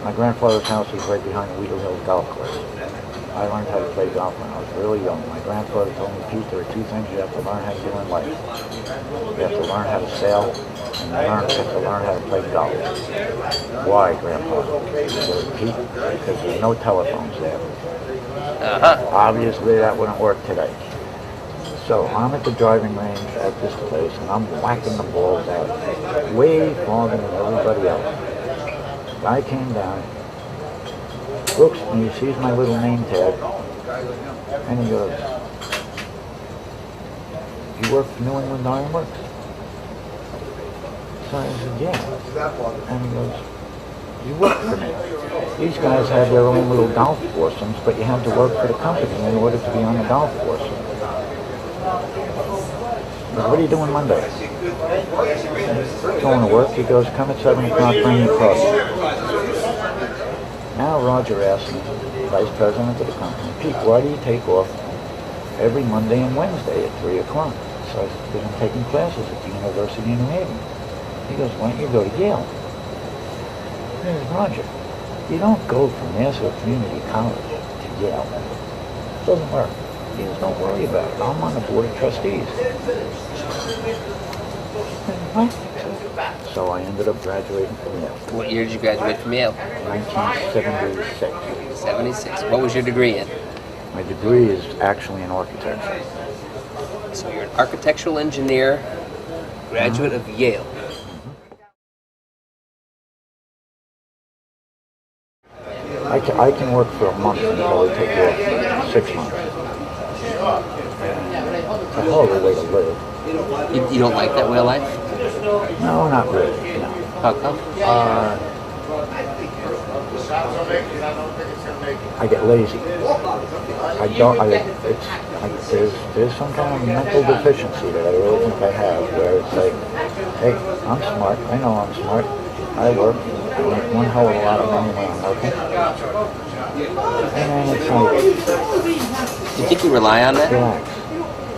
My grandfather's house is right behind the Wheatle Hills Golf Course. I learned how to play golf when I was really young. My grandfather told me, Pete, there are two things you have to learn how to do in life. You have to learn how to sail, and you have to learn how to play golf. Why, Grandpa? He said, Pete, because there's no telephones there. Obviously, that wouldn't work today. So I'm at the driving range at this place, and I'm whacking the balls out way farther than everybody else. Guy came down, looks at me, sees my little name tag, and he goes, "You work for New England Iron Works?" So I said, "Yeah." And he goes, "You work for me. These guys have their own little golf foursomes, but you have to work for the company in order to be on the golf foursome." What are you doing Monday? Going to work. He goes, "Come at 7 o'clock, bring your coffee." Now Roger asked me, Vice President of the company, "Pete, why do you take off every Monday and Wednesday at 3 o'clock? So I said, "Because I'm taking classes at the University of New Haven." He goes, "Why don't you go to Yale?" I said, "Roger, you don't go from Nassau Community College to Yale. It doesn't work." He goes, "Don't worry about it. I'm on the board of trustees." What? So I ended up graduating from Yale. What year did you graduate from Yale? 1976. 76. What was your degree in? My degree is actually in architecture. So you're an architectural engineer, graduate of Yale. I can work for a month until they take off 6 months. It's a hell of a way to live. You don't like that way of life? No, not really. No. How come? I get lazy. There's some kind of mental deficiency that I really think I have, where it's like, hey, I'm smart. I know I'm smart. I work. I make one hell of a lot of money when I'm working. And then it's like, Do you think you rely on that? relax.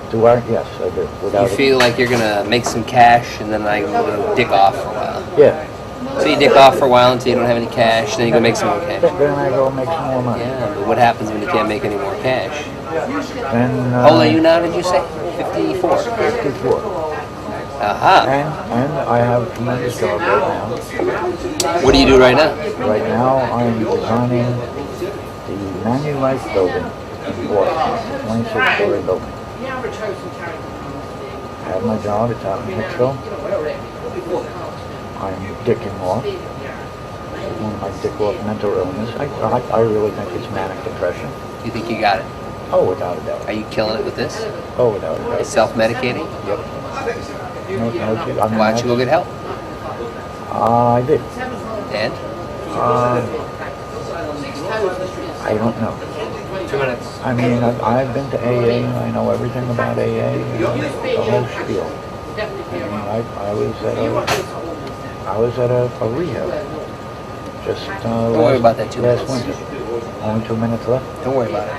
Do I? Yes, I do. Without You feel like you're gonna make some cash and then I'm gonna dick off for a while. Yeah. So you dick off for a while until you don't have any cash, then you go make some more cash. Then I go make some more money. Yeah, but what happens when you can't make any more cash? And, How old are you now, did you say? 54. 54. Aha. And I have a tremendous job right now. What do you do right now? Right now, I'm designing the Manulife building in Boston, 26-story building. I have my job. It's out in Hicksville. I'm dicking off. It's one of my dick off mental illness. I really think it's manic depression. You think you got it? Oh, without a doubt. Are you killing it with this? Oh, without a Are you doubt. self-medicating? Yep. Why don't you go get help? I did. And? I don't know. 2 minutes. I mean, I've been to AA, and I know everything about AA, the whole spiel. I mean, I was at a rehab. Just Don't worry about that 2 last minutes. winter. Only 2 minutes left. Don't worry about it.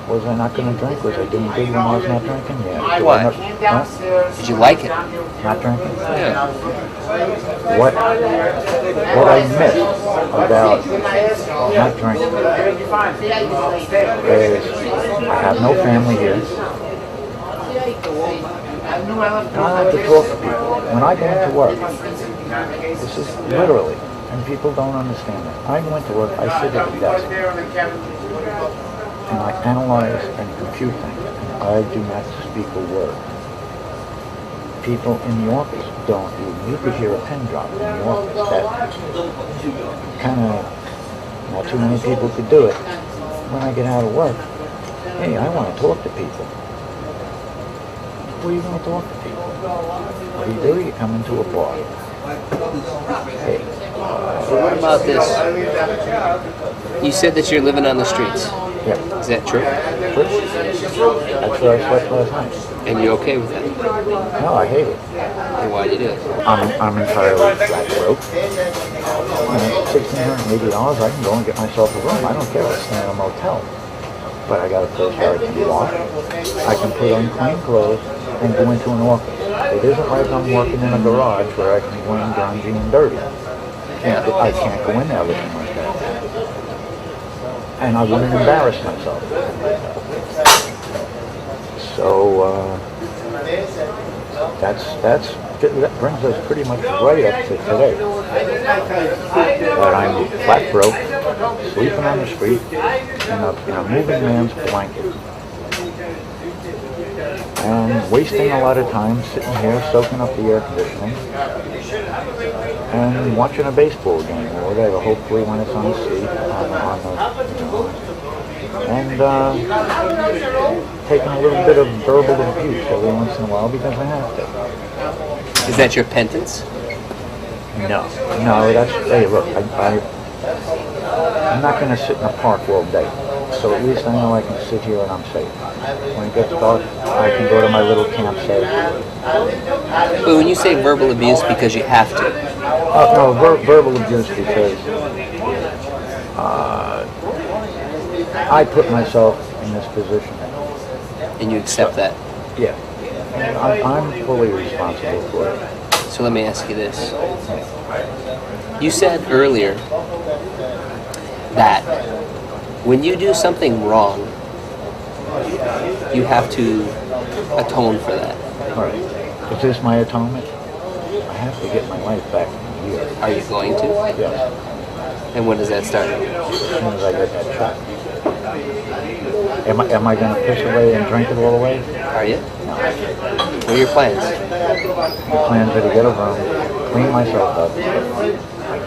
Was I not going to drink? Was I doing good when I was not drinking? Yeah. Why? Huh? Did you like it? Not drinking? Yeah. What I miss about not drinking is I have no family here. I don't have to talk to people. When I go into work, this is literally, and people don't understand that. I go into work, I sit at a desk, and I analyze and compute things, and I do not speak a word. People in the office don't even. You could hear a pin drop in the office. That kind of, not too many people could do it. When I get out of work, hey, I want to talk to people. What are you going to talk to people? What do? You come into a bar. Hey. So what about this? You said that you're living on the streets. Yeah. Is that true? That's where I slept last night. And you're okay with that? No, I hate it. And why do you do it? I'm entirely flat broke. $1,680, I can go and get myself a room. I don't care if I stay in a motel. But I got a place where I can wash. I can put on clean clothes and go into an office. It isn't like I'm working in a garage where I can go in grungy and dirty. I can't go in there looking like that. And I wouldn't embarrass myself. So that brings us pretty much right up to today. That I'm flat broke, sleeping on the street in a moving man's blanket. And wasting a lot of time sitting here soaking up the air conditioning and watching a baseball game or whatever, hopefully when it's on the seat, and taking a little bit of verbal abuse every once in a while because I have to. Is that your penance? No, that's, hey look, I'm not going to sit in a park all day, so at least I know I can sit here and I'm safe. When it gets dark, I can go to my little campsite. But when you say verbal abuse because you have to? No, verbal abuse because I put myself in this position. And you accept that? Yeah. I'm fully responsible for it. So let me ask you this. You said earlier that when you do something wrong, you have to atone for that. All right. Is this my atonement? I have to get my life back in gear. Are you going to? Yes. And when does that start? As soon as I get that shot. Am I going to piss away and drink it all away? Are you? No. What are your plans? The plans are to get a room, clean myself up. I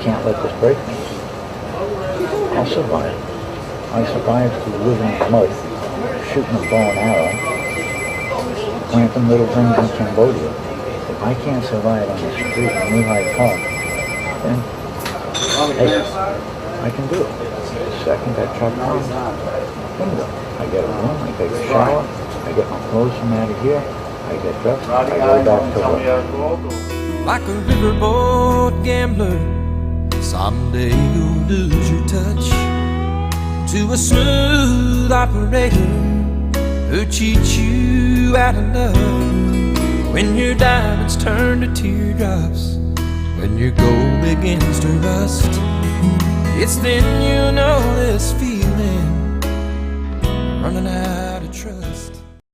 can't let this break me. I'll survive. I survived through living in the mud, shooting a bow and arrow, planting little things in Cambodia. If I can't survive on the street in New Hyde Park, then hey, I can do it. The second that truck comes, bingo. I get a room, I take a shower, I get my clothes from out of here, I get dressed, I go back to work. Like a riverboat gambler, someday you'll lose your touch to a smooth operator who cheats you out of love. When your diamonds turn to teardrops, when your gold begins to rust, it's then you know this feeling, running out of trust.